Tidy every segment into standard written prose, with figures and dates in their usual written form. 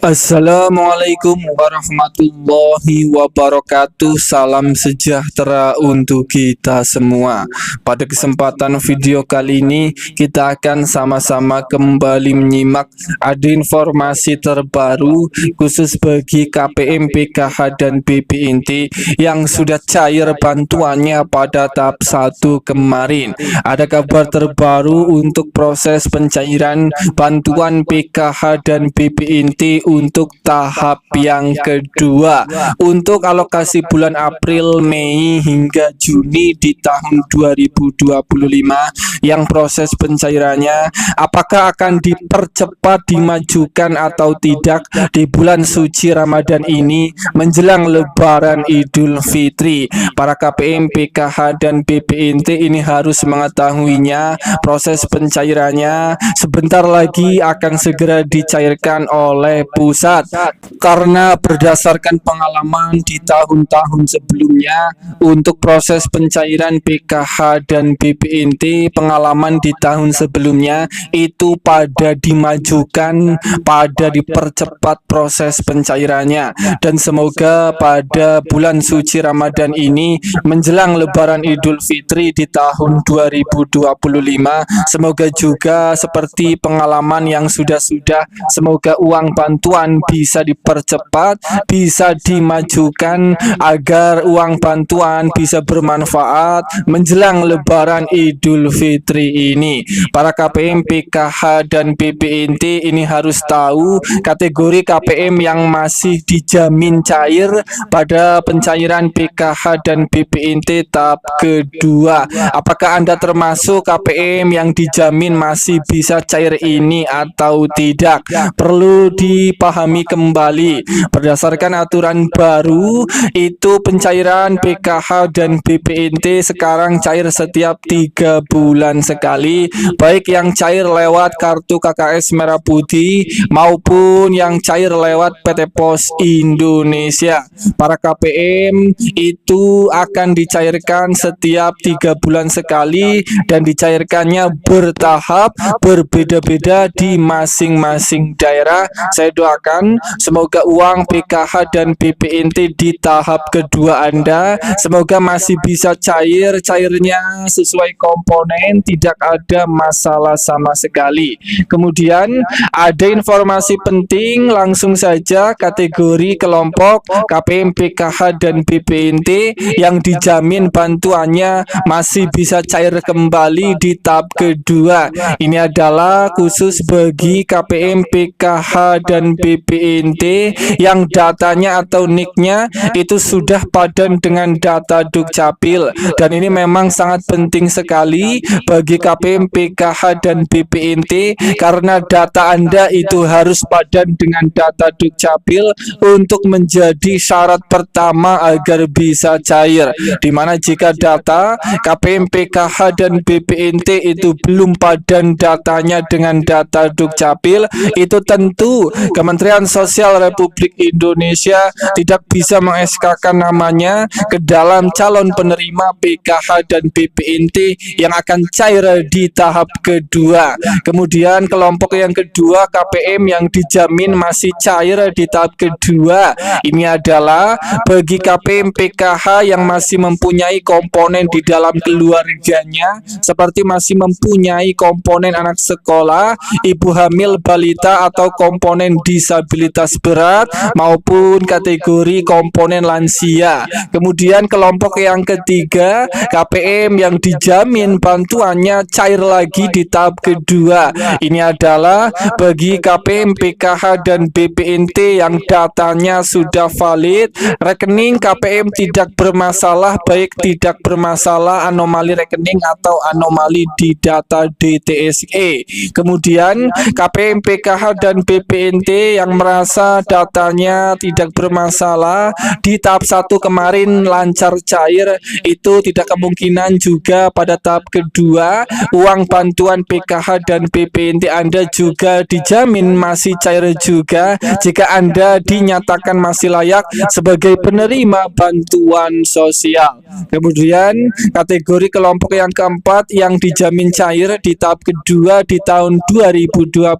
Assalamualaikum warahmatullahi wabarakatuh. Salam sejahtera untuk kita semua. Pada kesempatan video kali ini kita akan sama-sama kembali menyimak ada informasi terbaru khusus bagi KPM, PKH dan BPNT yang sudah cair bantuannya pada tahap 1 kemarin. Ada kabar terbaru untuk proses pencairan bantuan PKH dan BPNT untuk tahap yang kedua untuk alokasi bulan April, Mei hingga Juni di tahun 2025 yang proses pencairannya apakah akan dipercepat, dimajukan atau tidak di bulan suci Ramadan ini menjelang Lebaran Idul Fitri. Para KPM, PKH dan BPNT ini harus mengetahuinya. Proses pencairannya sebentar lagi akan segera dicairkan oleh pusat karena berdasarkan pengalaman di tahun-tahun sebelumnya untuk proses pencairan PKH dan BPNT, pengalaman di tahun sebelumnya itu pada dimajukan, pada dipercepat proses pencairannya, dan semoga pada bulan suci Ramadan ini menjelang Lebaran Idul Fitri di tahun 2025 semoga juga seperti pengalaman yang sudah-sudah, semoga uang bantuan bisa dipercepat, bisa dimajukan agar uang bantuan bisa bermanfaat menjelang Lebaran Idul Fitri ini. Para KPM, PKH dan BPNT ini harus tahu kategori KPM yang masih dijamin cair pada pencairan PKH dan BPNT tahap kedua. Apakah Anda termasuk KPM yang dijamin masih bisa cair ini atau tidak? Perlu dipahami kembali berdasarkan aturan baru itu pencairan PKH dan BPNT sekarang cair setiap 3 bulan sekali, baik yang cair lewat kartu KKS Merah Putih maupun yang cair lewat PT Pos Indonesia. Para KPM itu akan dicairkan setiap 3 bulan sekali dan dicairkannya bertahap, berbeda-beda di masing-masing daerah. Saya doakan semoga uang PKH dan BPNT di tahap kedua Anda semoga masih bisa cairnya sesuai komponen, tidak ada masalah sama sekali. Kemudian ada informasi penting, langsung saja kategori kelompok KPM, PKH dan BPNT yang dijamin bantuannya masih bisa cair kembali di tahap kedua. Ini adalah khusus bagi KPM, PKH dan BPNT yang datanya atau nicknya itu sudah padan dengan data Dukcapil, dan ini memang sangat penting sekali bagi KPM, PKH dan BPNT karena data Anda itu harus padan dengan data Dukcapil untuk menjadi syarat pertama agar bisa cair, dimana jika data KPM, PKH dan BPNT itu belum padan datanya dengan data Dukcapil, itu tentu Kementerian Sosial Republik Indonesia tidak bisa meng-SK-kan namanya ke dalam calon penerima PKH dan BPNT yang akan cair di tahap kedua. Kemudian kelompok yang kedua KPM yang dijamin masih cair di tahap kedua ini adalah bagi KPM, PKH yang masih mempunyai komponen di dalam keluarganya seperti masih mempunyai komponen anak sekolah, ibu hamil, balita atau komponen disabilitas berat maupun kategori komponen lansia. Kemudian kelompok yang ketiga KPM yang dijamin bantuannya cair lagi di tahap kedua. Ini adalah bagi KPM, PKH dan BPNT yang datanya sudah valid, rekening KPM tidak bermasalah, baik tidak bermasalah anomali rekening atau anomali di data DTSE. Kemudian KPM, PKH dan BPNT yang merasa datanya tidak bermasalah di tahap 1 kemarin lancar cair, itu tidak kemungkinan juga pada tahap kedua uang bantuan PKH dan BPNT Anda juga dijamin masih cair juga jika Anda dinyatakan masih layak sebagai penerima bantuan sosial. Kemudian kategori kelompok yang keempat yang dijamin cair di tahap kedua di tahun 2025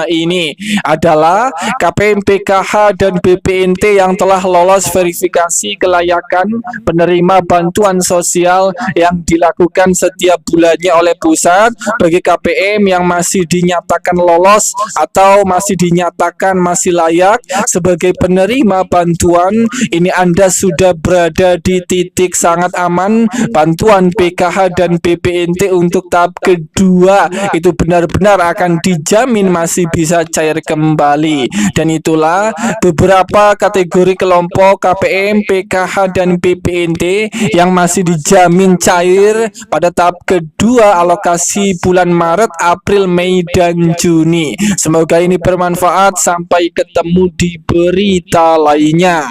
ini adalah adalah KPM, PKH, dan BPNT yang telah lolos verifikasi kelayakan penerima bantuan sosial yang dilakukan setiap bulannya oleh pusat. Bagi KPM yang masih dinyatakan lolos atau masih dinyatakan masih layak sebagai penerima bantuan, ini Anda sudah berada di titik sangat aman. Bantuan PKH dan BPNT untuk tahap kedua itu benar-benar akan dijamin masih bisa cair kembali. Dan itulah beberapa kategori kelompok KPM, PKH, dan BPNT yang masih dijamin cair pada tahap kedua alokasi bulan Maret, April, Mei, dan Juni. Semoga ini bermanfaat. Sampai ketemu di berita lainnya.